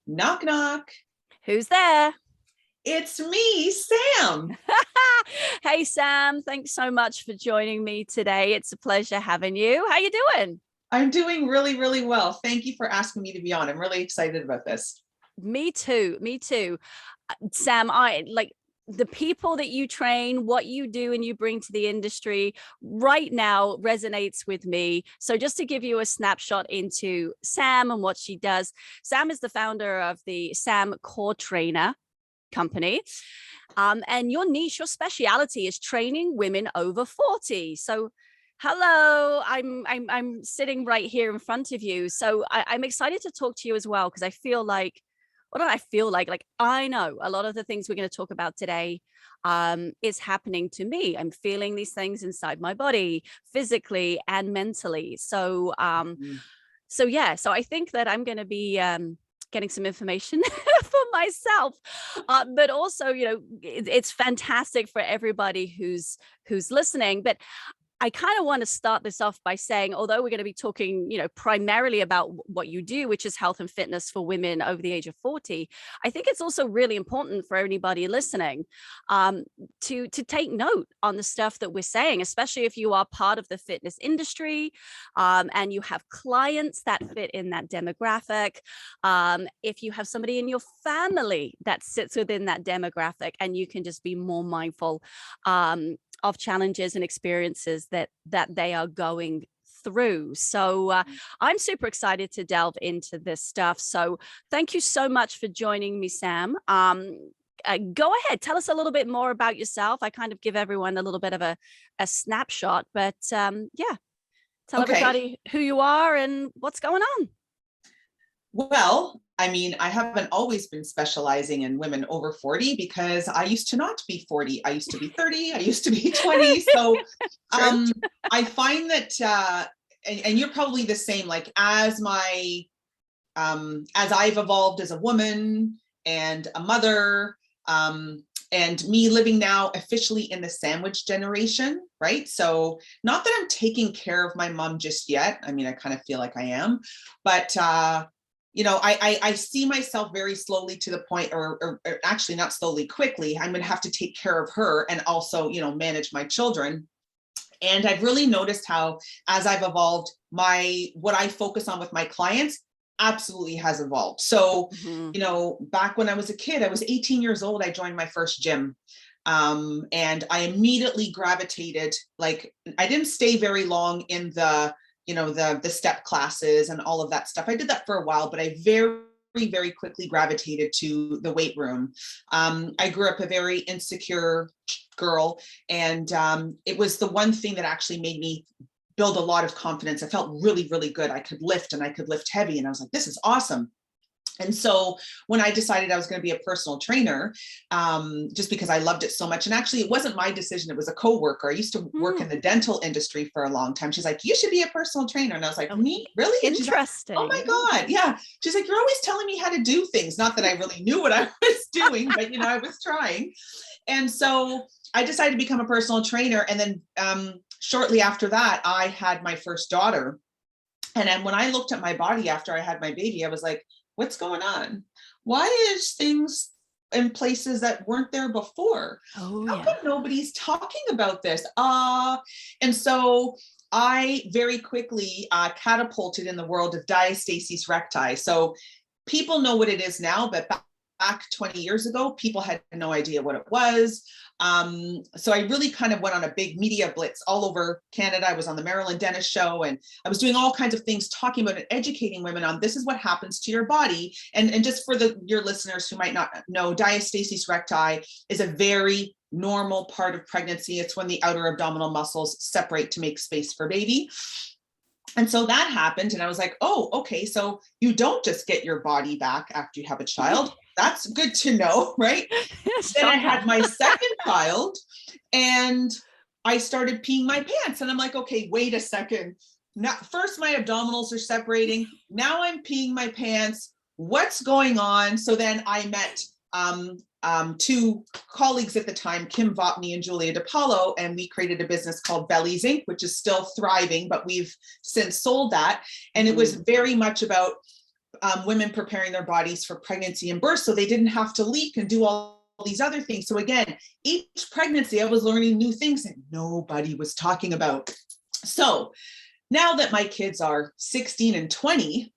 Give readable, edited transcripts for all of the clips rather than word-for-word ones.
Knock, knock. Who's there? It's me, Sam. Hey, Sam. Thanks so much for joining me today. It's a pleasure having you. How you doing? I'm doing really, really well. Thank you for asking me to be on. I'm really excited about this. Me too. Me too. Sam, I like the people that you train, what you do and you bring to the industry right now resonates with me. So just to give you a snapshot into Sam and what she does, Sam is the founder of the Sam Core Trainer company. And your niche, your speciality is training women over 40. So hello, I'm sitting right here in front of you. So I'm excited to talk to you as well, because I feel like, what do I feel like? Like, I know a lot of the things we're going to talk about today is happening to me. I'm feeling these things inside my body, physically and mentally. So so I think that I'm going to be getting some information for myself, but also, it's fantastic for everybody who's listening. But I kind of want to start this off by saying, although we're going to be talking, primarily about what you do, which is health and fitness for women over the age of 40, I think it's also really important for anybody listening to take note on the stuff that we're saying, especially if you are part of the fitness industry and you have clients that fit in that demographic. If you have somebody in your family that sits within that demographic, and you can just be more mindful of challenges and experiences that they are going through. So I'm super excited to delve into this stuff. So thank you so much for joining me, Sam. Go ahead, tell us a little bit more about yourself. I kind of give everyone a little bit of a snapshot, but tell everybody who you are and what's going on. Well, I mean, I haven't always been specializing in women over 40 because I used to not be 40. I used to be 30. I used to be 20. So I find that, and you're probably the same, like as I've evolved as a woman and a mother, and me living now officially in the sandwich generation, right? So not that I'm taking care of my mom just yet. I mean, I kind of feel like I am, but I see myself very slowly to the point, or actually not slowly, quickly, I'm going to have to take care of her and also, manage my children. And I've really noticed how, as I've evolved, what I focus on with my clients absolutely has evolved. So, back when I was a kid, I was 18 years old, I joined my first gym. And I immediately gravitated, like, I didn't stay very long in the step classes and all of that stuff. I did that for a while, but I very, very quickly gravitated to the weight room. I grew up a very insecure girl, and it was the one thing that actually made me build a lot of confidence. I felt really, really good. I could lift, and I could lift heavy, and I was like, this is awesome. And so when I decided I was going to be a personal trainer, just because I loved it so much, and actually it wasn't my decision, it was a coworker. I used to work in the dental industry for a long time. She's like, you should be a personal trainer. And I was like, me? Really? And interesting. Like, oh my God. Yeah. She's like, you're always telling me how to do things. Not that I really knew what I was doing, but I was trying. And so I decided to become a personal trainer. And then shortly after that, I had my first daughter. And then when I looked at my body after I had my baby, I was like, what's going on? Why is things in places that weren't there before? How come nobody's talking about this? And so I very quickly catapulted in the world of diastasis recti. So people know what it is now, but back 20 years ago, people had no idea what it was. So I really kind of went on a big media blitz all over Canada. I was on the Maryland Dentist Show, and I was doing all kinds of things, talking about and educating women on this is what happens to your body. And just for your listeners who might not know, diastasis recti is a very normal part of pregnancy. It's when the outer abdominal muscles separate to make space for baby. And so that happened, and I was like, oh, okay, so you don't just get your body back after you have a child. That's good to know, right? Then I had my second child, and I started peeing my pants, and I'm like, okay, wait a second. Now, first my abdominals are separating. Now I'm peeing my pants. What's going on? So then I met two colleagues at the time, Kim Vopney and Julia DiPaolo, and we created a business called Bellies Inc., which is still thriving, but we've since sold that. And it was very much about women preparing their bodies for pregnancy and birth so they didn't have to leak and do all these other things. So again, each pregnancy, I was learning new things that nobody was talking about. So now that my kids are 16 and 20,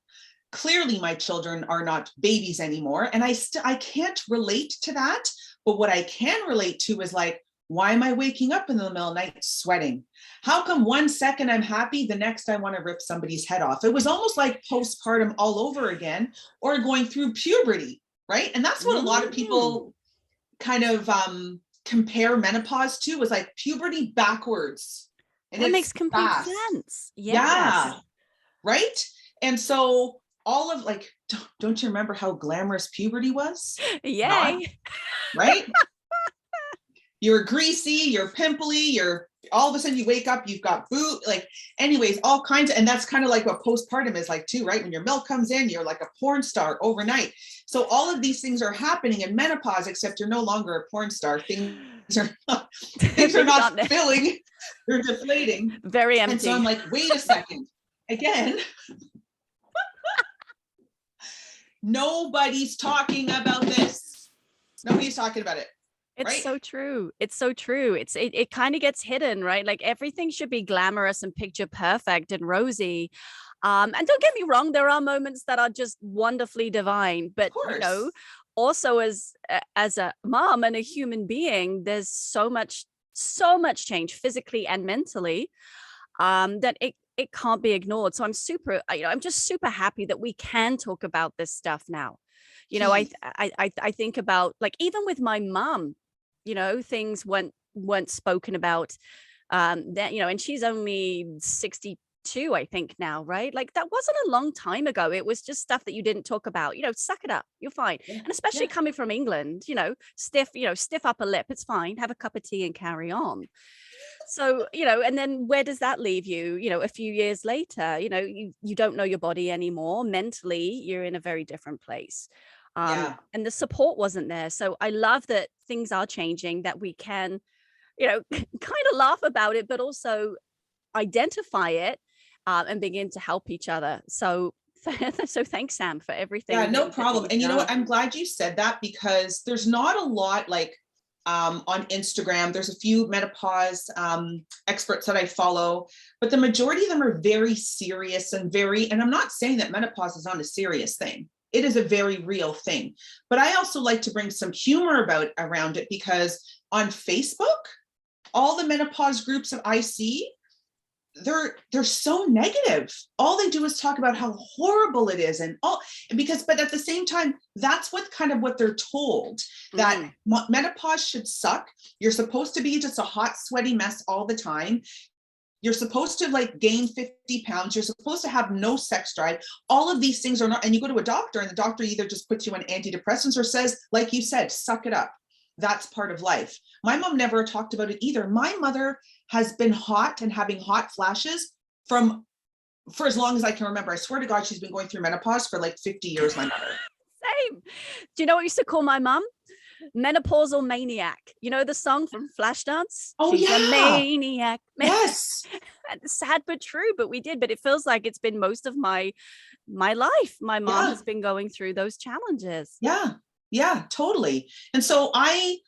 clearly my children are not babies anymore. And I can't relate to that. But what I can relate to is like, why am I waking up in the middle of the night sweating? How come one second I'm happy, the next I want to rip somebody's head off? It was almost like postpartum all over again, or going through puberty, right? And that's what a lot of people kind of compare menopause to, was like puberty backwards. And that makes complete sense. Yeah. Right. And so all of like, don't you remember how glamorous puberty was? Yay. Not, right? You're greasy, you're pimply, you're all of a sudden you wake up, you've got like anyways, all kinds of, and that's kind of like what postpartum is like too, right? When your milk comes in, you're like a porn star overnight. So all of these things are happening in menopause, except you're no longer a porn star. Things are not filling, they're deflating. Very empty. And so I'm like, wait a second. Again, nobody's talking about this. Nobody's talking about it. It's right? so true. It's so true. It kind of gets hidden, right? Like everything should be glamorous and picture perfect and rosy. And don't get me wrong, there are moments that are just wonderfully divine, but you know, also as a mom and a human being, there's so much change physically and mentally that it can't be ignored. So I'm just super happy that we can talk about this stuff now. You know, I think about like even with my mom, you know, things weren't spoken about that, you know, and she's only 62, I think now, right? Like that wasn't a long time ago. It was just stuff that you didn't talk about, you know, suck it up, you're fine. And especially coming from England, you know, stiff upper lip, it's fine, have a cup of tea and carry on. So, you know, and then where does that leave you? You know, a few years later, you know, you don't know your body anymore. Mentally, you're in a very different place. And the support wasn't there. So I love that things are changing, that we can, you know, kind of laugh about it, but also identify it and begin to help each other. So thanks, Sam, for everything. Yeah, no problem. And you know what? I'm glad you said that, because there's not a lot like on Instagram. There's a few menopause experts that I follow, but the majority of them are very serious and I'm not saying that menopause is not a serious thing. It is a very real thing, but I also like to bring some humor around it, because on Facebook, all the menopause groups that I see, they're so negative. All they do is talk about how horrible it is, but at the same time, that's what they're told, that menopause should suck. You're supposed to be just a hot, sweaty mess all the time. You're supposed to like gain 50 pounds. You're supposed to have no sex drive. All of these things are not, and you go to a doctor and the doctor either just puts you on antidepressants or says, like you said, suck it up. That's part of life. My mom never talked about it either. My mother has been hot and having hot flashes for as long as I can remember. I swear to God, she's been going through menopause for like 50 years, my mother. Same. Do you know what I used to call my mom? Menopausal maniac. You know the song from Flashdance? Oh, she's a maniac. Yes. Sad but true, but we did. But it feels like it's been most of my life. My mom has been going through those challenges. Yeah, totally. And so I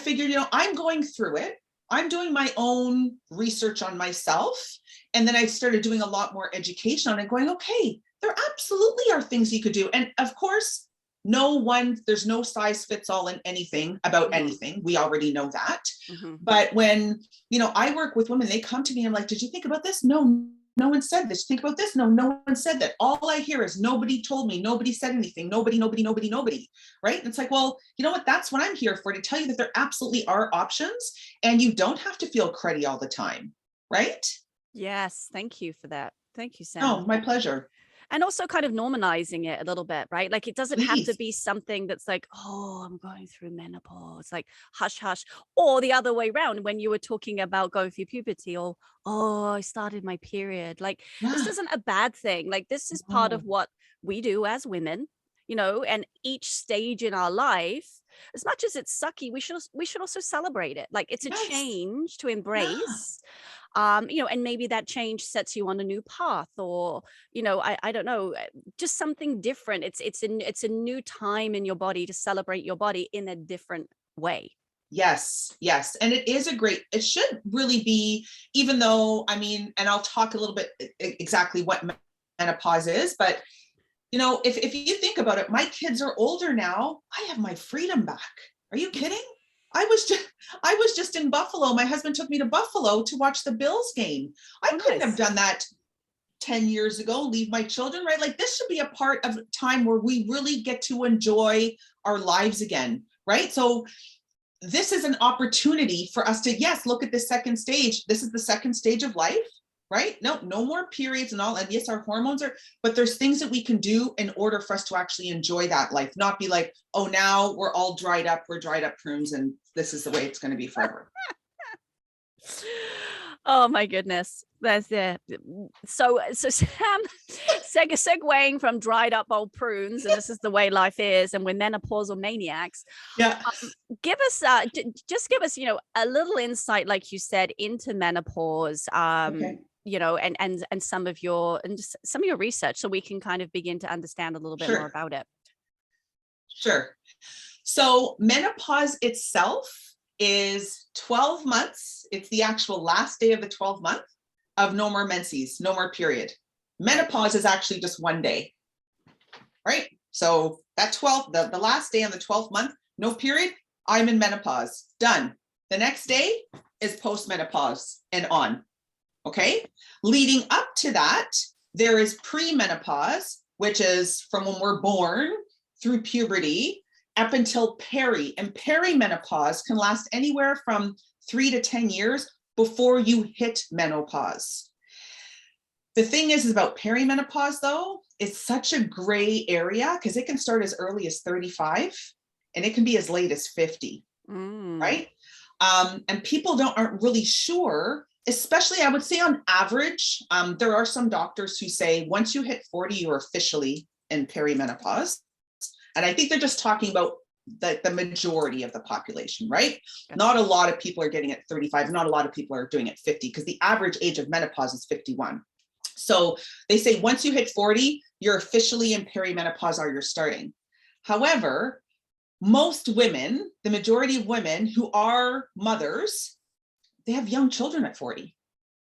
figured, I'm going through it. I'm doing my own research on myself. And then I started doing a lot more education on it, going, okay, there absolutely are things you could do. And of course, there's no size fits all in anything about anything. We already know that. But when, I work with women, they come to me and I'm like, did you think about this? No one said this. Think about this. No one said that. All I hear is nobody told me, nobody said anything. Nobody. Right. And it's like, well, you know what? That's what I'm here for, to tell you that there absolutely are options and you don't have to feel cruddy all the time. Right. Yes. Thank you for that. Thank you, Sam. Oh, my pleasure. And also kind of normalizing it a little bit, right? Like it doesn't have to be something that's like, oh, I'm going through menopause, like hush, hush. Or the other way around, when you were talking about going through puberty, or, oh, I started my period. Like this isn't a bad thing. Like this is part of what we do as women, and each stage in our life, as much as it's sucky, we should also celebrate it. Like it's a change to embrace. and maybe that change sets you on a new path, or, I don't know, just something different. It's a new time in your body to celebrate your body in a different way. Yes, yes. And it should really be, even though, and I'll talk a little bit exactly what menopause is, but if you think about it, my kids are older now. I have my freedom back. Are you kidding? I was just in Buffalo. My husband took me to Buffalo to watch the Bills game. I couldn't have done that 10 years ago, leave my children, right? Like, this should be a part of time where we really get to enjoy our lives again, right? So this is an opportunity for us to, yes, look at the second stage. This is the second stage of life, right? No more periods and all. And yes, our hormones but there's things that we can do in order for us to actually enjoy that life, not be like, oh, now we're all dried up. We're dried up prunes and this is the way it's going to be forever. Oh my goodness. That's it. So Sam, segueing from dried up old prunes, and this is the way life is, and we're menopausal maniacs. Yeah. Give us just give us, a little insight, like you said, into menopause. Okay. And some of your research, so we can kind of begin to understand a little bit more about it. Sure. So menopause itself is 12 months. It's the actual last day of the 12th month of no more menses, no more period. Menopause is actually just one day, right? So that 12th, the last day on the 12th month, no period, I'm in menopause, done. The next day is postmenopause and on, okay? Leading up to that, there is premenopause, which is from when we're born through puberty up until and perimenopause can last anywhere from 3 to 10 years before you hit menopause. The thing is about perimenopause, though, it's such a gray area because it can start as early as 35 and it can be as late as 50, right? And people aren't really sure, especially, I would say on average, there are some doctors who say once you hit 40, you're officially in perimenopause. And I think they're just talking about the majority of the population, right? Not a lot of people are getting it at 35. Not a lot of people are doing it at 50 because the average age of menopause is 51. So they say once you hit 40, you're officially in perimenopause or you're starting. However, most women, the majority of women who are mothers, they have young children at 40,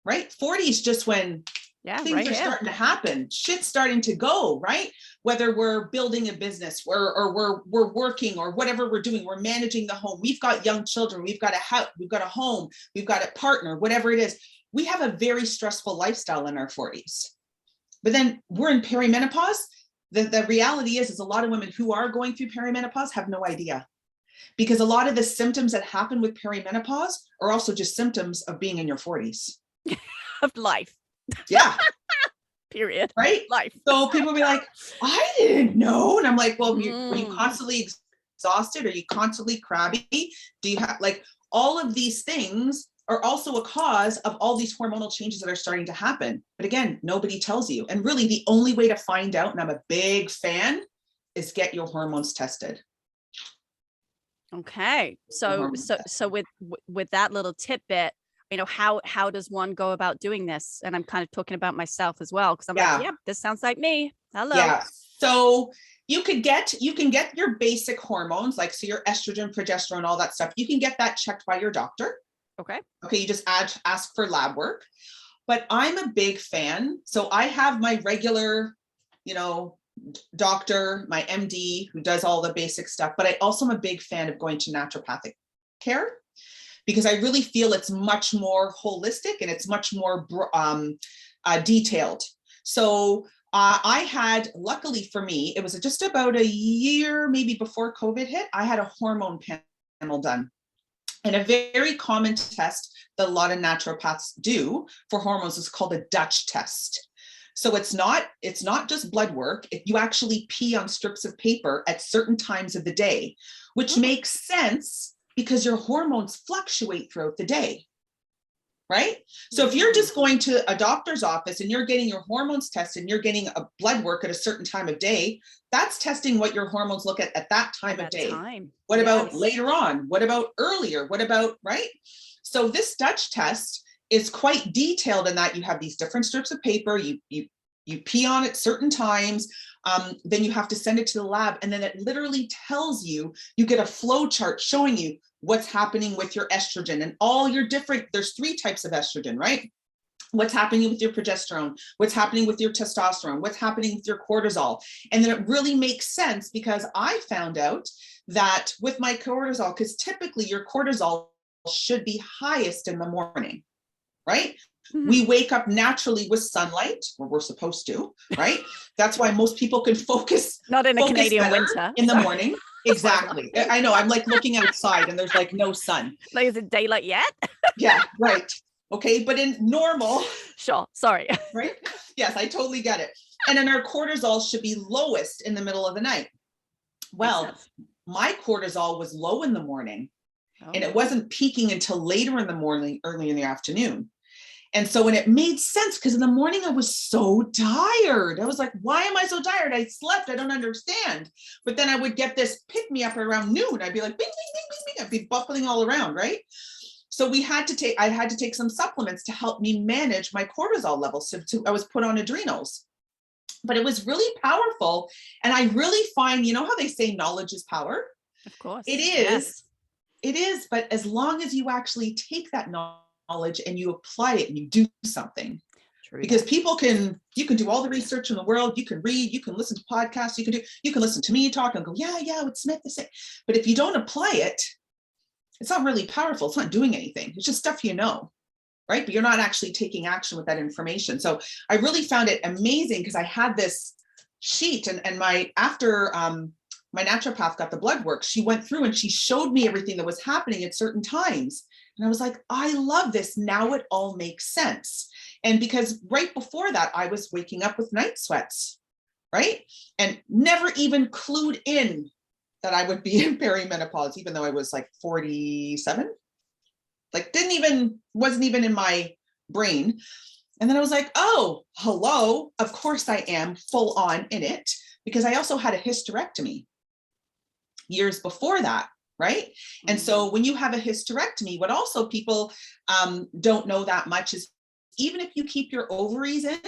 right? 40 is just when things are starting to happen. Shit's starting to go, right? Whether we're building a business or we're working or whatever we're doing, we're managing the home. We've got young children. We've got a house. We've got a home. We've got a partner, whatever it is. We have a very stressful lifestyle in our 40s. But then we're in perimenopause. The reality is a lot of women who are going through perimenopause have no idea. Because a lot of the symptoms that happen with perimenopause are also just symptoms of being in your 40s. Of life. Yeah. Period. Right? Life. So people will be like, I didn't know. And I'm like, well, are you constantly exhausted? Are you constantly crabby? Do you have all of these things are also a cause of all these hormonal changes that are starting to happen. But again, nobody tells you. And really the only way to find out, and I'm a big fan, is get your hormones tested. Okay. So with that little tidbit, how does one go about doing this? And I'm kind of talking about myself as well, because I'm like, yeah, this sounds like me. Hello. Yeah. So you can get your basic hormones, so your estrogen, progesterone, all that stuff. You can get that checked by your doctor. Okay. You just ask for lab work. But I'm a big fan. So I have my regular, doctor, my MD, who does all the basic stuff. But I also am a big fan of going to naturopathic care, because I really feel it's much more holistic and it's much more detailed. So I had, luckily for me, it was just about a year, maybe before COVID hit, I had a hormone panel done. And a very common test that a lot of naturopaths do for hormones is called a Dutch test. So it's not just blood work. You actually pee on strips of paper at certain times of the day, which makes sense because your hormones fluctuate throughout the day, right? So if you're just going to a doctor's office and you're getting your hormones tested and you're getting a blood work at a certain time of day, that's testing what your hormones look at that time of day. What about later on? What about earlier? What about, right? So this Dutch test is quite detailed in that you have these different strips of paper, you pee on it certain times, then you have to send it to the lab, and then it literally tells you, you get a flow chart showing you what's happening with your estrogen and all your different, there's 3 types of estrogen, right? What's happening with your progesterone, what's happening with your testosterone, what's happening with your cortisol. And then it really makes sense, because I found out that with my cortisol, because typically your cortisol should be highest in the morning, right? Mm-hmm. We wake up naturally with sunlight, or we're supposed to, right? That's why most people can focus. Not in a Canadian winter. In the morning. Exactly. I know. I'm like looking outside and there's like no sun. Like, is it daylight yet? Yeah, right. Okay, but in normal. Sure, sorry. Right? Yes, I totally get it. And then our cortisol should be lowest in the middle of the night. Well, my cortisol was low in the morning, and it wasn't peaking until later in the morning, early in the afternoon. And so when it made sense, because in the morning I was so tired. I was like, why am I so tired? I slept. I don't understand. But then I would get this pick me up around noon. I'd be like, bing, bing, bing, bing, bing. I'd be buckling all around, right? So I had to take some supplements to help me manage my cortisol levels. So I was put on adrenals, but it was really powerful. And I really find, you know how they say knowledge is power? Of course. It is. Yes. It is. But as long as you actually take that knowledge and you apply it and you do something. True. Because you can do all the research in the world, you can read, you can listen to podcasts, you can listen to me talk and go, yeah, what Smith is saying. But if you don't apply it, it's not really powerful. It's not doing anything. It's just stuff you know, right? But you're not actually taking action with that information. So I really found it amazing, because I had this sheet, and after my naturopath got the blood work, she went through and she showed me everything that was happening at certain times. And I was like, I love this. Now it all makes sense. And because right before that, I was waking up with night sweats, right? And never even clued in that I would be in perimenopause, even though I was like 47, like wasn't even in my brain. And then I was like, oh, hello. Of course I am full on in it, because I also had a hysterectomy years before that. Right. Mm-hmm. And so when you have a hysterectomy, what also people don't know that much is, even if you keep your ovaries in,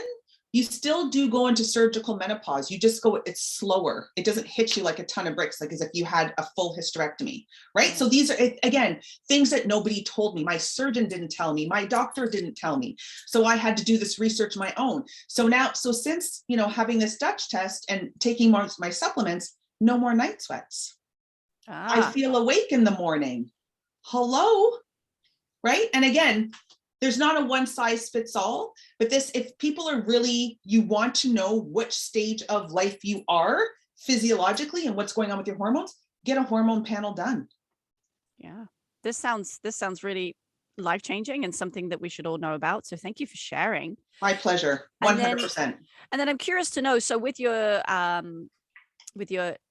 you still do go into surgical menopause. You just go, it's slower. It doesn't hit you like a ton of bricks, like as if you had a full hysterectomy, right? So these are, again, things that nobody told me. My surgeon didn't tell me. My doctor didn't tell me. So I had to do this research on my own. So since, having this Dutch test and taking my supplements, no more night sweats. I feel awake in the morning. Hello, right? And again, there's not a one size fits all, but if people are really, you want to know which stage of life you are physiologically and what's going on with your hormones, get a hormone panel done. Yeah. This sounds really life-changing and something that we should all know about. So thank you for sharing. My pleasure. 100%. And then I'm curious to know, so with your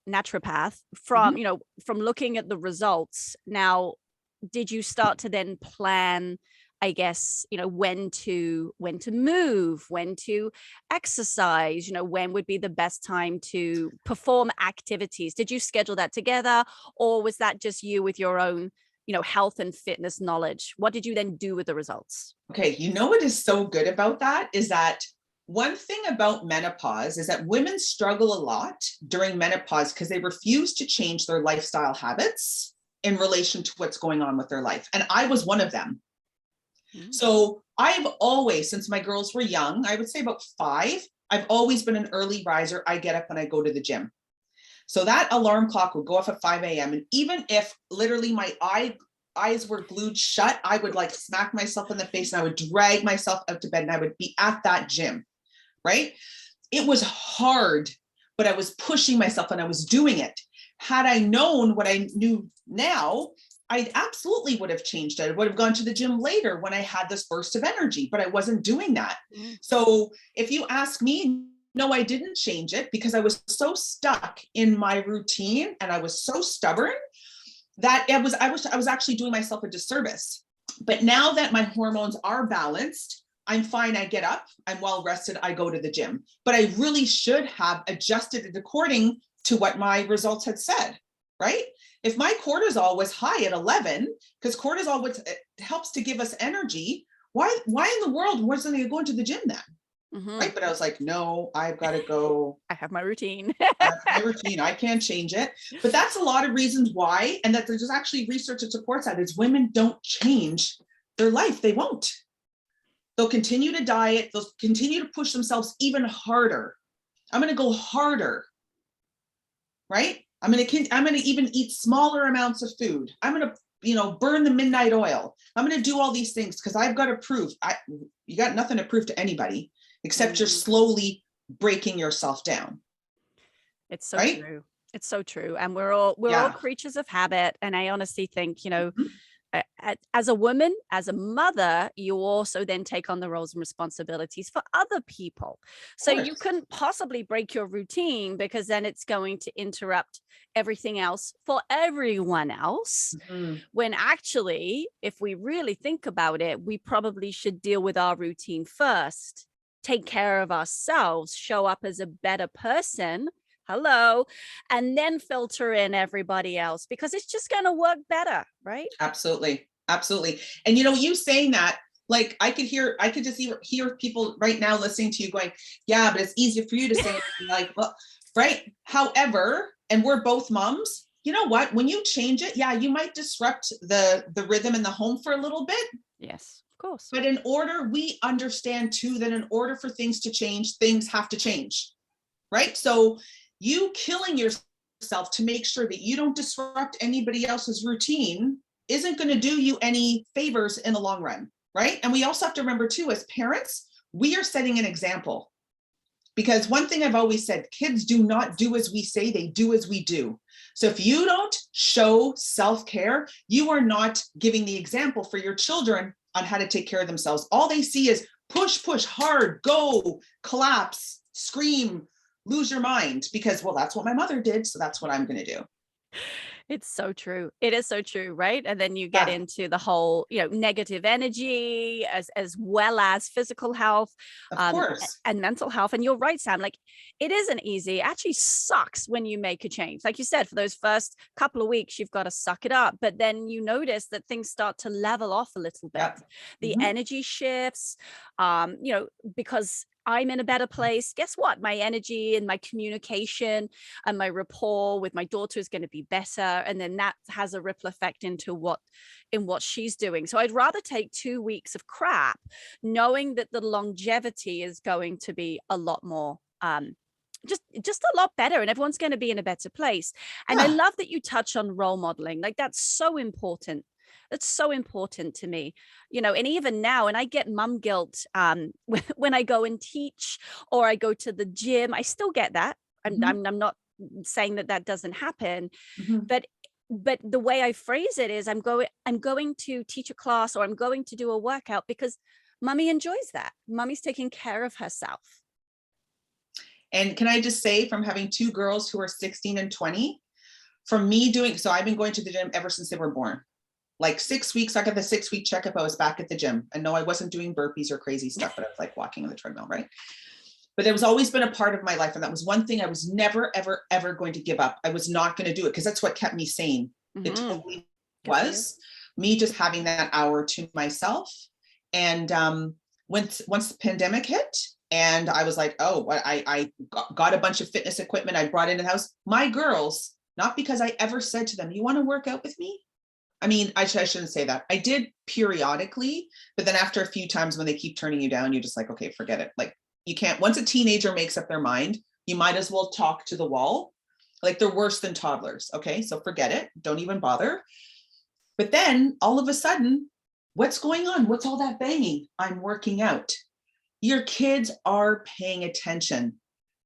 naturopath, from, Mm-hmm. From looking at the results, now, did you start to then plan, I guess, when to move, when to exercise, when would be the best time to perform activities? Did you schedule that together, or was that just you with your own, health and fitness knowledge? What did you then do with the results? Okay. What is so good about that is that one thing about menopause is that women struggle a lot during menopause because they refuse to change their lifestyle habits in relation to what's going on with their life. And I was one of them. So I've always, since my girls were young, I would say about 5, I've always been an early riser. I get up and I go to the gym. So that alarm clock would go off at 5 a.m. And even if literally my eyes were glued shut, I would like smack myself in the face and I would drag myself out to bed and I would be at that gym, right? It was hard, but I was pushing myself and I was doing it. Had I known what I knew now, I absolutely would have changed it. I would have gone to the gym later when I had this burst of energy, but I wasn't doing that. So if you ask me, no, I didn't change it because I was so stuck in my routine and I was so stubborn that I was actually doing myself a disservice. But now that my hormones are balanced, I'm fine. I get up, I'm well rested, I go to the gym. But I really should have adjusted it according to what my results had said, right? If my cortisol was high at 11, because cortisol helps to give us energy, why in the world wasn't I going to the gym then? Mhm. Right. But I was like, no, I've got to go. I have my routine. That's my routine. I can't change it. But that's a lot of reasons why. And that there's actually research that supports that is women don't change their life. They won't. They'll continue to diet. They'll continue to push themselves even harder. I'm going to go harder. Right. I'm going to even eat smaller amounts of food. I'm going to, burn the midnight oil. I'm going to do all these things because I've got to prove you got nothing to prove to anybody except you're slowly breaking yourself down. It's so right? true. It's so true. And we're all creatures of habit. And I honestly think, as a woman, as a mother, you also then take on the roles and responsibilities for other people. So you couldn't possibly break your routine because then it's going to interrupt everything else for everyone else. When actually, if we really think about it, we probably should deal with our routine first, take care of ourselves, show up as a better person. Hello. And then filter in everybody else because it's just going to work better. Right. Absolutely. Absolutely. And you saying that, like I could just hear people right now listening to you going, yeah, but it's easier for you to say like, well, right. However, and we're both moms, you know what, when you change it, yeah, you might disrupt the rhythm in the home for a little bit. Yes, of course. But we understand too, that in order for things to change, things have to change. Right. So you killing yourself to make sure that you don't disrupt anybody else's routine isn't going to do you any favors in the long run, right? And we also have to remember too, as parents, we are setting an example. Because one thing I've always said, kids do not do as we say, they do as we do. So if you don't show self-care, you are not giving the example for your children on how to take care of themselves. All they see is push, hard, go, collapse, scream, lose your mind because, well, that's what my mother did. So that's what I'm going to do. It's so true. It is so true, right? And then you get into the whole, negative energy as well as physical health, of course, and mental health. And you're right, Sam, like it isn't easy. It actually sucks when you make a change. Like you said, for those first couple of weeks, you've got to suck it up. But then you notice that things start to level off a little bit. Yep. The energy shifts, because I'm in a better place. Guess what? My energy and my communication and my rapport with my daughter is going to be better. And then that has a ripple effect into what she's doing. So I'd rather take 2 weeks of crap, knowing that the longevity is going to be a lot more, just a lot better, and everyone's going to be in a better place. And I love that you touch on role modeling. Like that's so important. That's so important to me, and even now, and I get mum guilt when I go and teach or I go to the gym. I still get that. I'm not saying that doesn't happen, but the way I phrase it is I'm going to teach a class or I'm going to do a workout because mummy enjoys that. Mummy's taking care of herself. And can I just say, from having two girls who are 16 and 20, from me so I've been going to the gym ever since they were born. Like 6 weeks, I got the 6-week checkup. I was back at the gym. And no, I wasn't doing burpees or crazy stuff, but I was like walking on the treadmill, right? But it was always been a part of my life. And that was one thing I was never, ever, ever going to give up. I was not going to do it because that's what kept me sane. It totally was me just having that hour to myself. And once the pandemic hit, and I was like, oh, I got a bunch of fitness equipment I brought into the house. My girls, not because I ever said to them, you want to work out with me? I mean, I shouldn't say that. I did periodically, but then after a few times when they keep turning you down, you're just like, okay, forget it. Like you can't, once a teenager makes up their mind, you might as well talk to the wall. Like they're worse than toddlers. Okay. So forget it. Don't even bother. But then all of a sudden, what's going on? What's all that banging? I'm working out. Your kids are paying attention,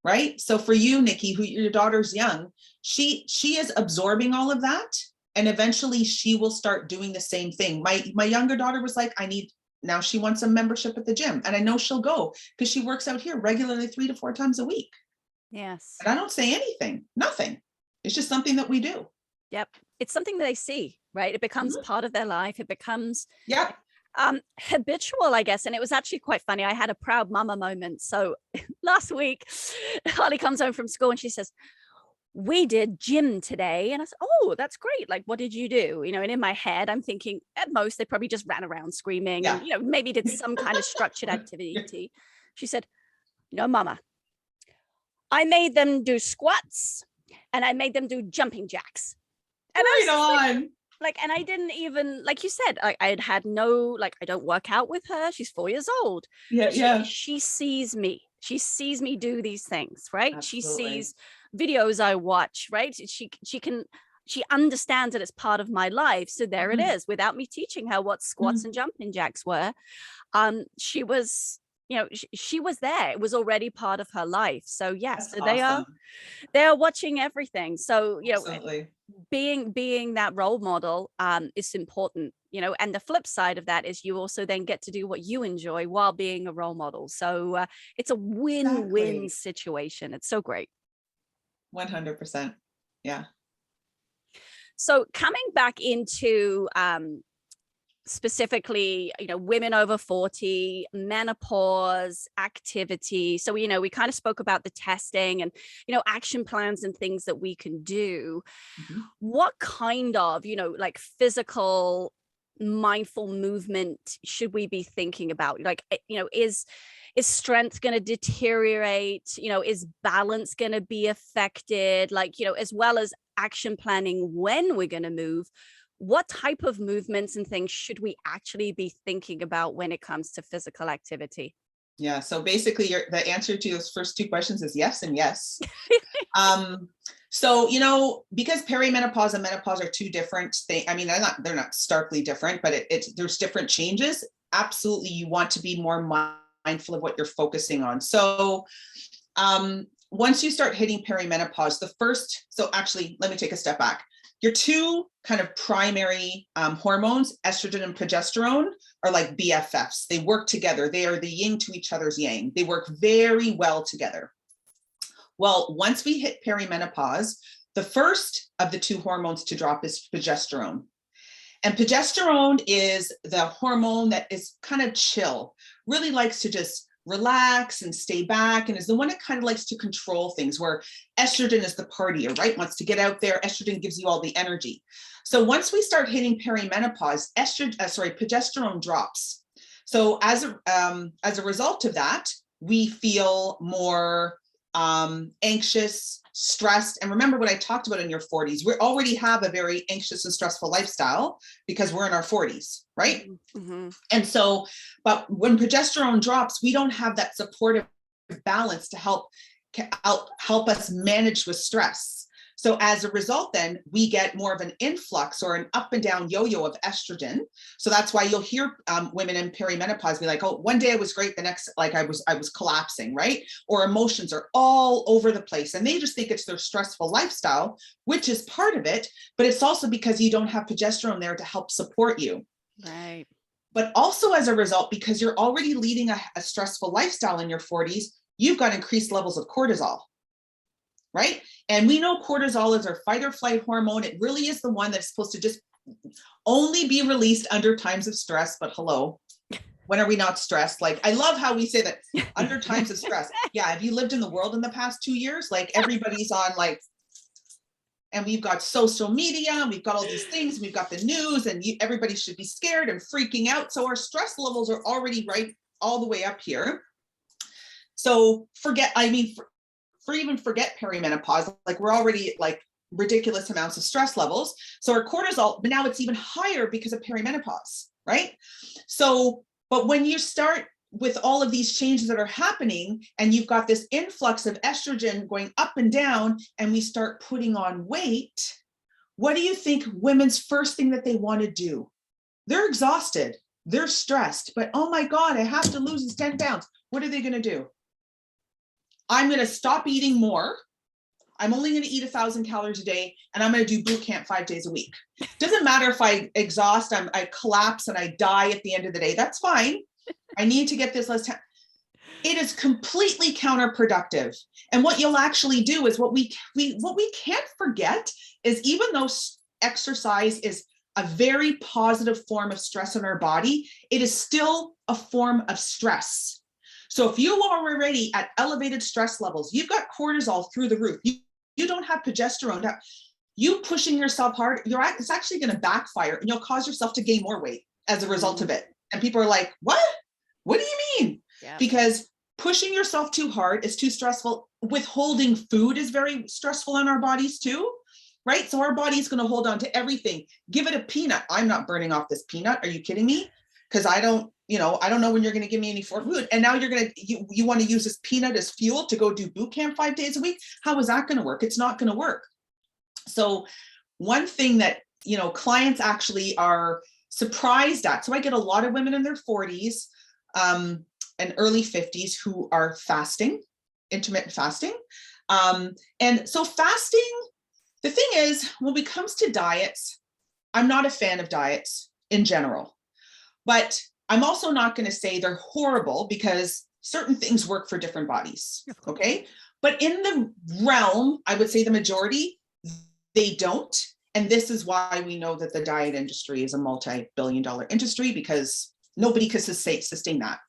right? So for you, Nikki, who your daughter's young, she is absorbing all of that. And eventually she will start doing the same thing. My younger daughter was like, now she wants a membership at the gym. And I know she'll go because she works out here regularly 3 to 4 times a week. Yes. And I don't say anything, nothing. It's just something that we do. Yep. It's something that they see, right? It becomes part of their life. It becomes habitual, I guess. And it was actually quite funny. I had a proud mama moment. So last week, Holly comes home from school and she says, we did gym today. And I said, oh, that's great. Like, what did you do? You know, and in my head, I'm thinking at most they probably just ran around screaming Yeah. and, you know, maybe did some kind of structured activity. She said, no, mama, I made them do squats and I made them do jumping jacks. And I was Right on. like, and I didn't even, like you said, I had no, like, I don't work out with her. She's 4 years old. Yeah, yeah. She sees me. She sees me do these things, right? Absolutely. She sees videos I watch, right? She understands that it's part of my life. So there it is, without me teaching her what squats and jumping jacks were. She was, you know, she was there. It was already part of her life. So yes, That's so awesome. they are watching everything. So, you know, Absolutely. being that role model is important, you know, and the flip side of that is you also then get to do what you enjoy while being a role model. So it's a win-win Exactly. situation. It's so great. 100%. Yeah. So coming back into specifically, you know, women over 40, menopause, activity. So, you know, we kind of spoke about the testing and, you know, action plans and things that we can do. What kind of, you know, like physical, mindful movement should we be thinking about? Like, you know, is strength going to deteriorate? You know, is balance going to be affected? Like, you know, as well as action planning when we're going to move, what type of movements and things should we actually be thinking about when it comes to physical activity? Yeah. So basically the answer to those first two questions is yes and yes. So, you know, because perimenopause and menopause are two different things. I mean, they're not starkly different, but there's different changes. Absolutely. You want to be more mindful of what you're focusing on. So, once you start hitting perimenopause, so actually, let me take a step back. Your two kind of primary hormones, estrogen and progesterone, are like BFFs. They work together. They are the yin to each other's yang. They work very well together. Well, once we hit perimenopause, the first of the two hormones to drop is progesterone. And progesterone is the hormone that is kind of chill, really likes to just relax and stay back, and is the one that kind of likes to control things, where estrogen is the partier, right? Wants to get out there. Estrogen gives you all the energy. So once we start hitting perimenopause, progesterone drops. So as a result of that, we feel more anxious, stressed. And remember what I talked about in your 40s, we already have a very anxious and stressful lifestyle because we're in our 40s, right? Mm-hmm. And so, but when progesterone drops, we don't have that supportive balance to help us manage with stress. So as a result, then we get more of an influx or an up and down yo-yo of estrogen. So that's why you'll hear women in perimenopause be like, oh, one day I was great, the next, like I was collapsing, right? Or emotions are all over the place. And they just think it's their stressful lifestyle, which is part of it, but it's also because you don't have progesterone there to help support you. Right. But also as a result, because you're already leading a stressful lifestyle in your 40s, you've got increased levels of cortisol. Right? And we know cortisol is our fight or flight hormone. It really is the one that's supposed to just only be released under times of stress. But hello, when are we not stressed? Like, I love how we say that under times of stress. Yeah. Have you lived in the world in the past 2 years? Like, everybody's on like, and we've got social media, and we've got all these things, we've got the news, and everybody should be scared and freaking out. So our stress levels are already right all the way up here. So forget perimenopause, like we're already at like ridiculous amounts of stress levels. So our cortisol, but now it's even higher because of perimenopause, right? So, but when you start with all of these changes that are happening and you've got this influx of estrogen going up and down, and we start putting on weight, what do you think women's first thing that they want to do? They're exhausted, they're stressed, but oh my God, I have to lose this 10 pounds. What are they going to do? I'm going to stop eating more. I'm only going to eat 1,000 calories a day, and I'm going to do boot camp 5 days a week. Doesn't matter if I exhaust, I collapse and I die at the end of the day. That's fine. I need to get this less time. It is completely counterproductive. And what you'll actually do is what we can't forget is, even though exercise is a very positive form of stress in our body, it is still a form of stress. So if you are already at elevated stress levels, you've got cortisol through the roof, you don't have progesterone, you pushing yourself hard, it's actually going to backfire and you'll cause yourself to gain more weight as a result of it. And people are like, what do you mean? Yeah. Because pushing yourself too hard is too stressful. Withholding food is very stressful on our bodies too, right? So our body's going to hold on to everything. Give it a peanut. I'm not burning off this peanut. Are you kidding me? Because I don't know when you're going to give me any food. And now you want to use this peanut as fuel to go do boot camp 5 days a week. How is that going to work? It's not going to work. So one thing that, clients actually are surprised at. So I get a lot of women in their 40s and early 50s who are fasting, intermittent fasting. And so fasting, the thing is, when it comes to diets, I'm not a fan of diets in general, but I'm also not going to say they're horrible because certain things work for different bodies. Okay. But in the realm, I would say the majority, they don't. And this is why we know that the diet industry is a multi-billion-dollar industry, because nobody can sustain that.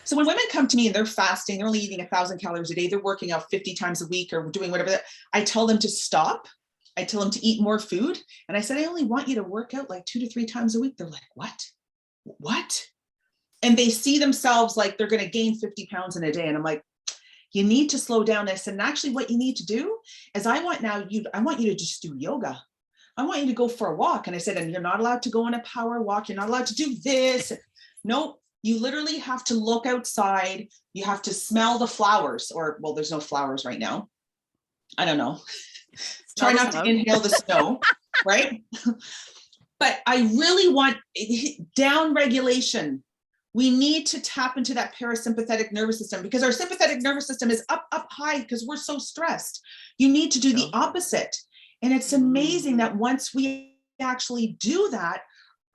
So when women come to me and they're fasting, they're only eating 1,000 calories a day, they're working out 50 times a week or doing whatever, I tell them to stop. I tell them to eat more food. And I said, I only want you to work out like 2 to 3 times a week. They're like, what? And they see themselves like they're going to gain 50 pounds in a day. And I'm like, you need to slow down. I said, and actually what you need to do is I want you to just do yoga. I want you to go for a walk. And I said, and you're not allowed to go on a power walk. You're not allowed to do this. No, you literally have to look outside. You have to smell the flowers, well, there's no flowers right now. I don't know. Try not to inhale the snow, right? But I really want down regulation. We need to tap into that parasympathetic nervous system because our sympathetic nervous system is up high because we're so stressed. You need to do the opposite. And it's amazing that once we actually do that,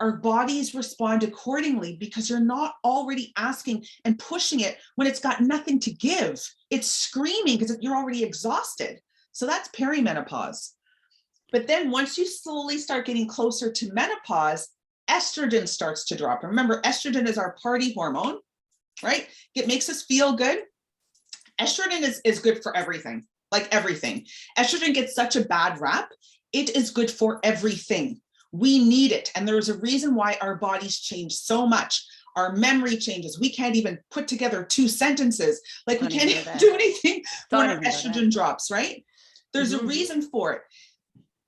our bodies respond accordingly because you're not already asking and pushing it when it's got nothing to give. It's screaming because you're already exhausted. So that's perimenopause. But then once you slowly start getting closer to menopause, estrogen starts to drop. Remember, estrogen is our party hormone, right? It makes us feel good. Estrogen is good for everything, like everything. Estrogen gets such a bad rap. It is good for everything. We need it. And there's a reason why our bodies change so much. Our memory changes. We can't even put together 2 sentences. Like we can't even do anything when our estrogen drops, right? There's a reason for it.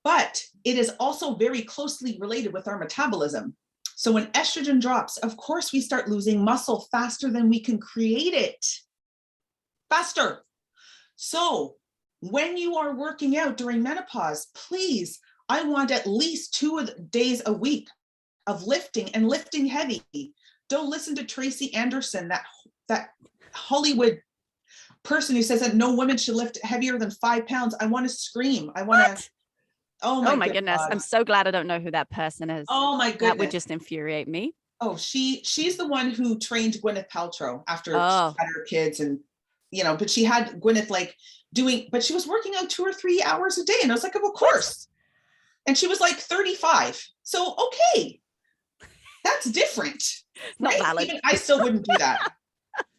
But it is also very closely related with our metabolism. So when estrogen drops, of course, we start losing muscle faster than we can create it. Faster. So when you are working out during menopause, please, I want at least 2 days a week of lifting and lifting heavy. Don't listen to Tracy Anderson, that Hollywood person who says that no woman should lift heavier than 5 pounds. I want to scream. I want to. Oh my goodness. God. I'm so glad I don't know who that person is. Oh my goodness. That would just infuriate me. Oh, she's the one who trained Gwyneth Paltrow after she had her kids and, but she had Gwyneth but she was working out 2 or 3 hours a day. And I was like, of course. And she was like 35. So, okay. That's different. Not right? valid. Even I still wouldn't do that.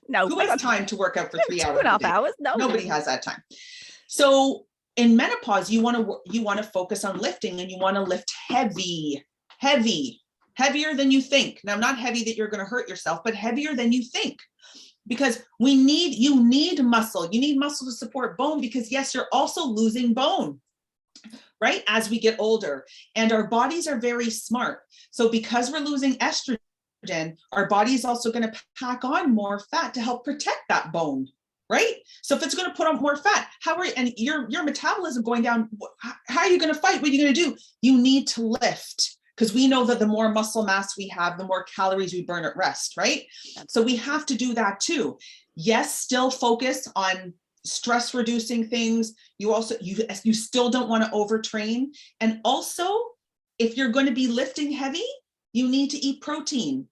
No. Who has time to work out for 3 hours? 2.5 hours? No. Nobody has that time. So in menopause, you want to focus on lifting and you want to lift heavy, heavier than you think. Now, not heavy that you're going to hurt yourself, but heavier than you think. Because you need muscle. You need muscle to support bone because yes, you're also losing bone, right? As we get older and our bodies are very smart. So because we're losing estrogen, our body is also going to pack on more fat to help protect that bone. Right? So if it's going to put on more fat, and your metabolism going down, how are you going to fight? What are you going to do? You need to lift because we know that the more muscle mass we have, the more calories we burn at rest, right? So we have to do that too. Yes, still focus on stress reducing things. You still don't want to overtrain. And also, if you're going to be lifting heavy, you need to eat protein.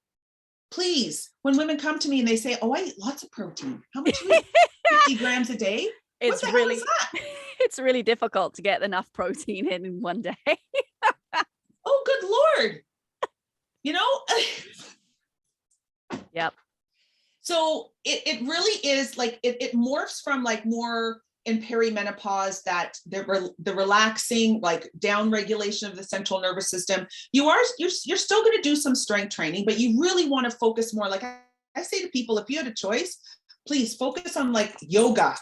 Please, when women come to me and they say, oh, I eat lots of protein. How much do you eat? 50 grams a day? It's really difficult to get enough protein in one day. Oh, good Lord. Yep. So it really is like, it morphs from like more in perimenopause that the relaxing, like down regulation of the central nervous system, you're still going to do some strength training, but you really want to focus more. Like I say to people, if you had a choice, please focus on like yoga,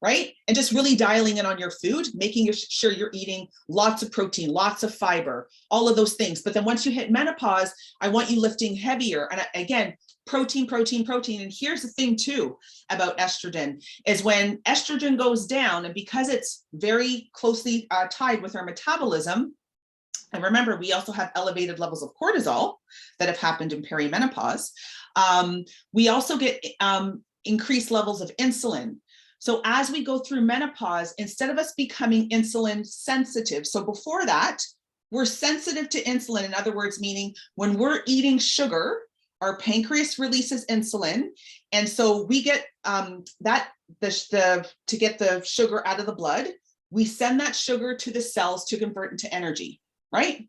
right? And just really dialing in on your food, making sure you're eating lots of protein, lots of fiber, all of those things. But then once you hit menopause, I want you lifting heavier. And again, protein. And here's the thing too about estrogen is when estrogen goes down, and because it's very closely tied with our metabolism, and remember, we also have elevated levels of cortisol that have happened in perimenopause. We also get increased levels of insulin. So as we go through menopause, instead of us becoming insulin sensitive, so before that, we're sensitive to insulin. In other words, meaning when we're eating sugar, our pancreas releases insulin. And so we get to get the sugar out of the blood, we send that sugar to the cells to convert into energy, right?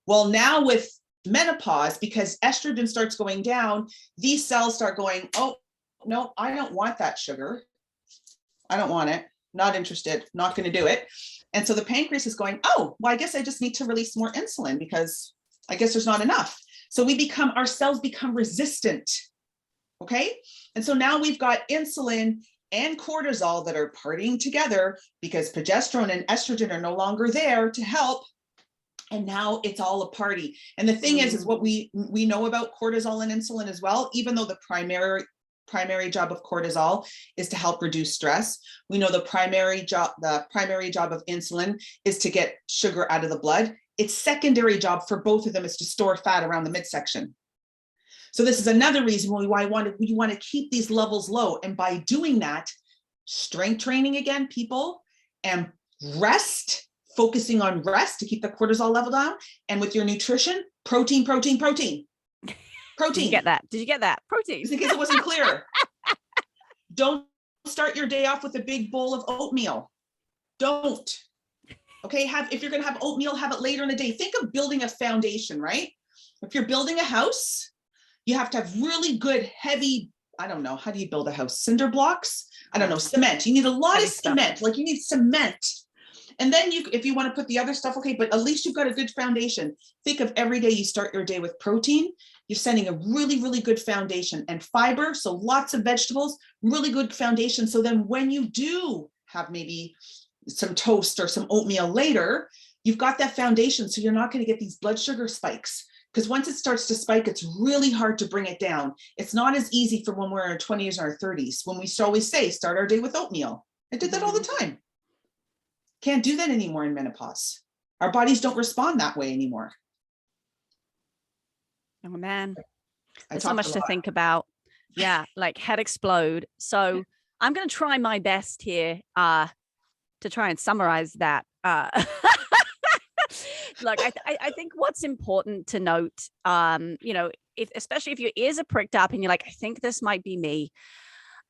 Well, now with menopause, because estrogen starts going down, these cells start going, oh, no, I don't want that sugar. I don't want it, not interested, not going to do it. And so the pancreas is going, oh, well, I guess I just need to release more insulin because I guess there's not enough. So our cells become resistant. Okay. And so now we've got insulin and cortisol that are partying together because progesterone and estrogen are no longer there to help. And now it's all a party. And the thing is what we know about cortisol and insulin as well, even though the primary job of cortisol is to help reduce stress. We know the primary job of insulin is to get sugar out of the blood. Its secondary job for both of them is to store fat around the midsection. So this is another reason why we want to keep these levels low. And by doing that, strength training again, people, and rest, focusing on rest to keep the cortisol level down. And with your nutrition, protein. Did you get that? Protein. Just in case it wasn't clear. Don't start your day off with a big bowl of oatmeal. Don't. Okay, if you're going to have oatmeal, have it later in the day. Think of building a foundation, right? If you're building a house, you have to have really good, heavy, I don't know, how do you build a house? Cinder blocks? I don't know, cement. You need a lot of cement, like you need cement. And then if you want to put the other stuff, okay, but at least you've got a good foundation. Think of every day you start your day with protein, you're sending a really, really good foundation, and fiber. So lots of vegetables, really good foundation. So then when you do have maybe some toast or some oatmeal later, you've got that foundation. So you're not going to get these blood sugar spikes. Because once it starts to spike, it's really hard to bring it down. It's not as easy for when we're in our 20s or our 30s, when we always say, start our day with oatmeal. I did that all the time. Can't do that anymore in menopause. Our bodies don't respond that way anymore. Oh man, there's so much to think about. Yeah, like head explode. So I'm going to try my best here to try and summarize that. Look, I think what's important to note, especially if your ears are pricked up and you're like, I think this might be me.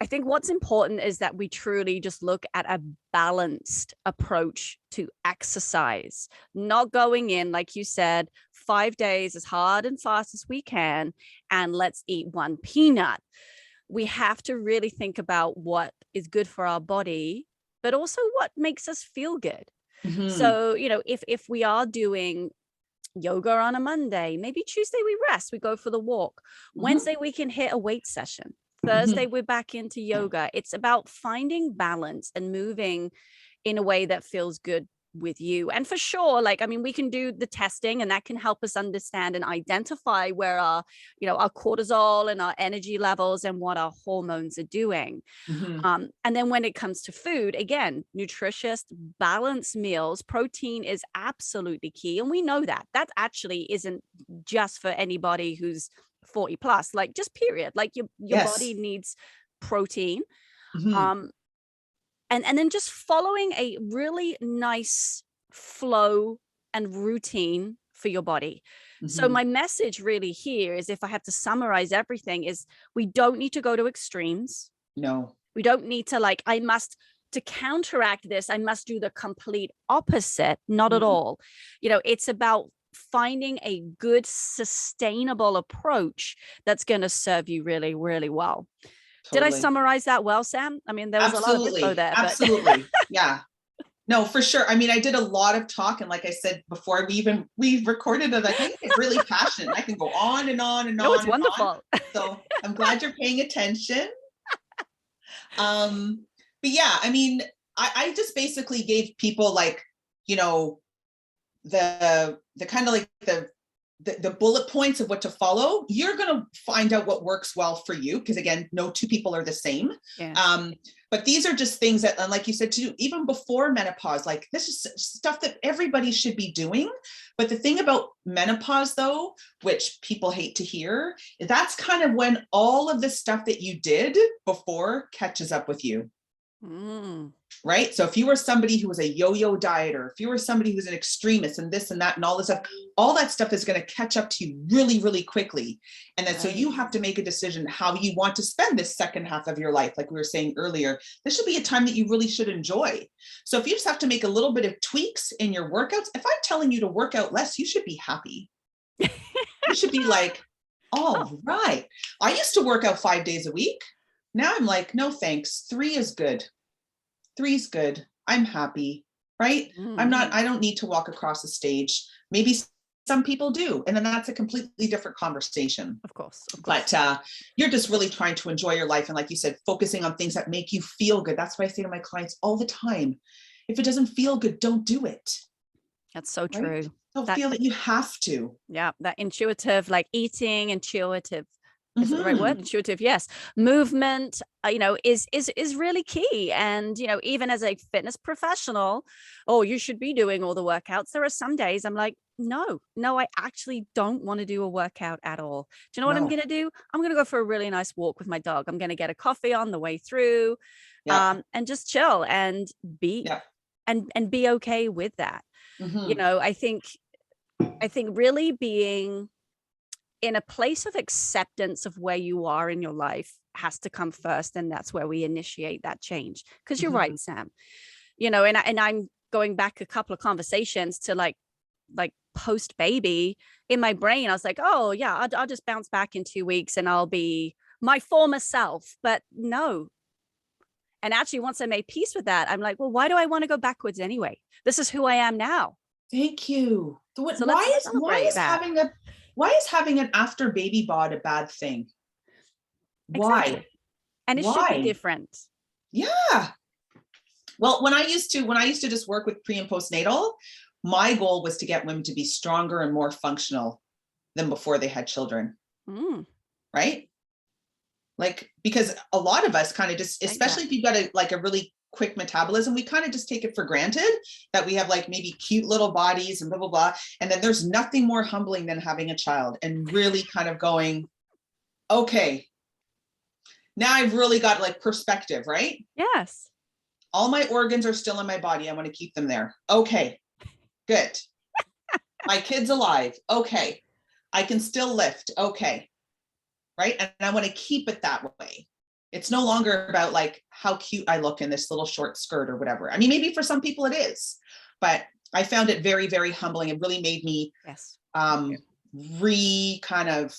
I think what's important is that we truly just look at a balanced approach to exercise, not going in, like you said, 5 days as hard and fast as we can, and let's eat one peanut. We have to really think about what is good for our body, but also what makes us feel good. Mm-hmm. So, if we are doing yoga on a Monday, maybe Tuesday we rest, we go for the walk. Mm-hmm. Wednesday we can hit a weight session. Thursday, we're back into yoga. It's about finding balance and moving in a way that feels good with you. And for sure, we can do the testing, and that can help us understand and identify where our cortisol and our energy levels and what our hormones are doing. Mm-hmm. And then when it comes to food, again, nutritious, balanced meals, protein is absolutely key. And we know that actually isn't just for anybody who's 40 plus, just period. Your yes. body needs protein. Mm-hmm. And then just following a really nice flow and routine for your body. Mm-hmm. So my message really here is, if I have to summarize everything, is we don't need to go to extremes. No. We don't need to to counteract this, I must do the complete opposite. Not mm-hmm. at all. It's about finding a good, sustainable approach that's going to serve you really, really well. Did I Totally. summarize that well, Sam? I mean, there was a lot of info Absolutely. there, but Absolutely. Yeah. No, for sure. I mean, I did a lot of talk, and like I said before, we recorded it. Like I get really passionate. I can go on and on and no, it's on and on. wonderful. So I'm glad you're paying attention. But yeah, I mean, I just basically gave people like, you know, the kind of like the bullet points of what to follow. You're going to find out what works well for you, because again, no two people are the same. Yeah. But these are just things that, and like you said too, even before menopause, like this is stuff that everybody should be doing. But the thing about menopause though, which people hate to hear, that's kind of when all of the stuff that you did before catches up with you. Right? So if you were somebody who was a yo-yo dieter, if you were somebody who's an extremist and this and that and all this stuff, all that stuff is going to catch up to you really, really quickly. And then so you have to make a decision how you want to spend this second half of your life. Like we were saying earlier, this should be a time that you really should enjoy. So if you just have to make a little bit of tweaks in your workouts, if I'm telling you to work out less, you should be happy. You should be like, all right. I used to work out 5 days a week. Now I'm like, no, thanks. 3 is good. 3 is good. I'm happy, right? I don't need to walk across the stage. Maybe some people do. And then that's a completely different conversation. Of course. But you're just really trying to enjoy your life. And like you said, focusing on things that make you feel good. That's what I say to my clients all the time. If it doesn't feel good, don't do it. That's so true. Right? Don't feel that you have to. Yeah. That intuitive, like eating intuitive. Is it the right word? Intuitive, yes. Movement, is really key. And, even as a fitness professional, you should be doing all the workouts. There are some days I'm like, no, I actually don't want to do a workout at all. Do you know what I'm going to do? I'm going to go for a really nice walk with my dog. I'm going to get a coffee on the way through, and just chill and be, and be okay with that. I think really being in a place of acceptance of where you are in your life has to come first. And that's where we initiate that change. Because you're right, Sam, and I'm going back a couple of conversations to like post baby. In my brain, I was like, oh yeah, I'll just bounce back in 2 weeks and I'll be my former self. But no. And actually, once I made peace with that, I'm like, well, why do I want to go backwards anyway? This is who I am now. Thank you. So why is having an after baby bod a bad thing? Why? Exactly. And it should be different. Yeah. Well, when I used to just work with pre and postnatal, my goal was to get women to be stronger and more functional than before they had children. Right? Like, because a lot of us kind of just, especially if you've got a really quick metabolism, we kind of just take it for granted that we have like maybe cute little bodies and blah, blah, blah. And then there's nothing more humbling than having a child and really kind of going, okay, now I've really got like perspective, right? Yes. All my organs are still in my body. I want to keep them there. Okay, good. My kid's alive. Okay. I can still lift. Okay. Right. And I want to keep it that way. It's no longer about like how cute I look in this little short skirt or whatever. I mean, maybe for some people it is, but I found it very, very humbling. It really made me kind of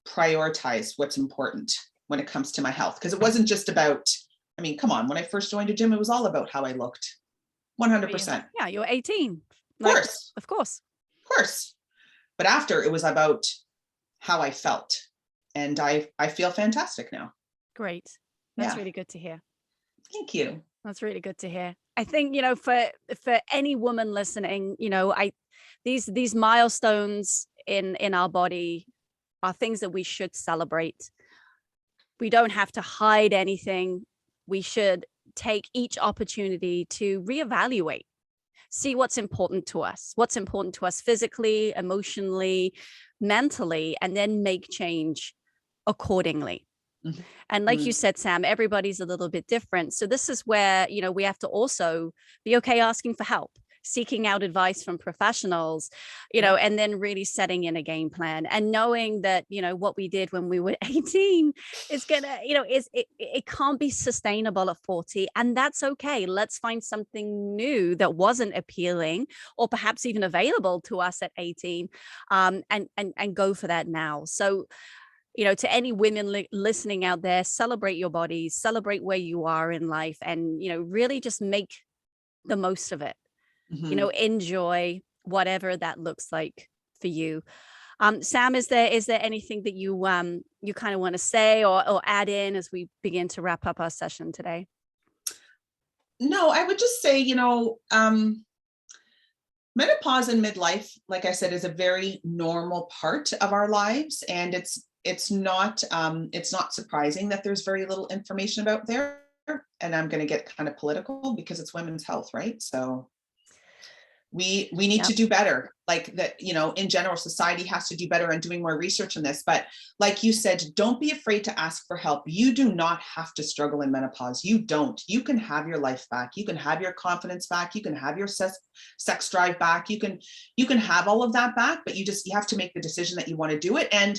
prioritize what's important when it comes to my health. Because it wasn't just about, I mean, come on, when I first joined a gym, it was all about how I looked. 100%. Yeah, you're 18. Of course. But after, it was about how I felt. And I feel fantastic now. Great. That's really good to hear. Thank you. That's really good to hear. I think, for any woman listening, these milestones in our body are things that we should celebrate. We don't have to hide anything. We should take each opportunity to reevaluate, see what's important to us physically, emotionally, mentally, and then make change accordingly. And like you said, Sam, everybody's a little bit different. So this is where, we have to also be okay asking for help, seeking out advice from professionals, and then really setting in a game plan and knowing that, what we did when we were 18 is gonna, it can't be sustainable at 40. And that's okay. Let's find something new that wasn't appealing or perhaps even available to us at 18, and go for that now. So you know, to any women listening out there, celebrate your bodies, celebrate where you are in life, and, you know, really just make the most of it. You know, enjoy whatever that looks like for you. Sam, is there anything that you you kind of want to say or add in as we begin to wrap up our session today? No, I would just say, you know, menopause and midlife, like I said, is a very normal part of our lives, and it's not surprising that there's very little information about there. And I'm going to get kind of political because it's women's health, right? So we need to do better. Like that, you know, in general, society has to do better and doing more research on this. But like you said, don't be afraid to ask for help. You do not have to struggle in menopause. You don't. You can have your life back. You can have your confidence back. You can have your sex drive back. You can have all of that back, but you have to make the decision that you want to do it. And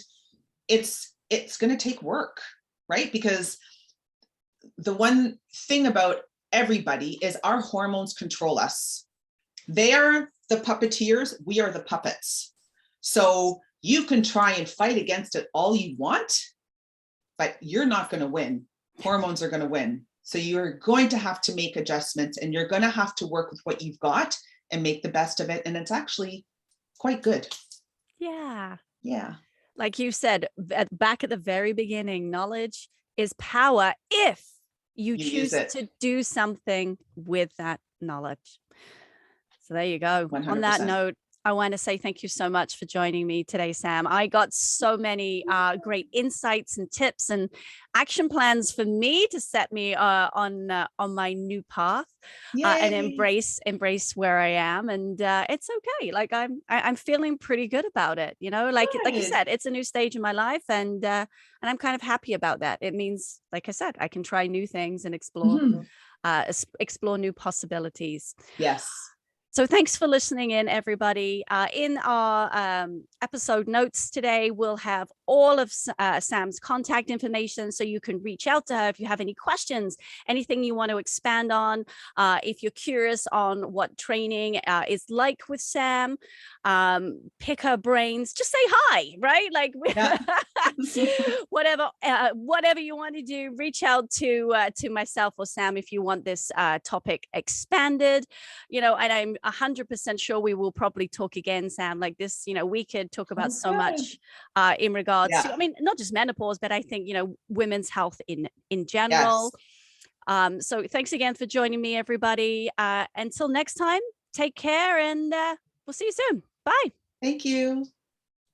it's going to take work, right? Because the one thing about everybody is our hormones control us. They are the puppeteers. We are the puppets. So you can try and fight against it all you want, but you're not going to win. Hormones are going to win. So you're going to have to make adjustments, and you're going to have to work with what you've got and make the best of it. And it's actually quite good. Yeah. Yeah. Like you said, back at the very beginning, knowledge is power if you choose to do something with that knowledge. So there you go. 100%. On that note, I want to say thank you so much for joining me today, Sam. I got so many great insights and tips and action plans for me to set me on my new path and embrace where I am. And it's okay. Like I'm feeling pretty good about it. You know, like you said, it's a new stage in my life, and I'm kind of happy about that. It means, like I said, I can try new things and explore new possibilities. Yes. So thanks for listening in, everybody. In our episode notes today, we'll have all of Sam's contact information, so you can reach out to her if you have any questions, anything you want to expand on. If you're curious on what training is like with Sam, pick her brains, just say hi, right? Like whatever you want to do, reach out to myself or Sam if you want this topic expanded. You know, and I'm 100% sure we will probably talk again, Sam. Like this, you know, we could talk about so much in regards to, I mean, not just menopause, but I think, you know, women's health in general. Yes. So thanks again for joining me, everybody. Until next time, take care, and we'll see you soon. Bye. Thank you.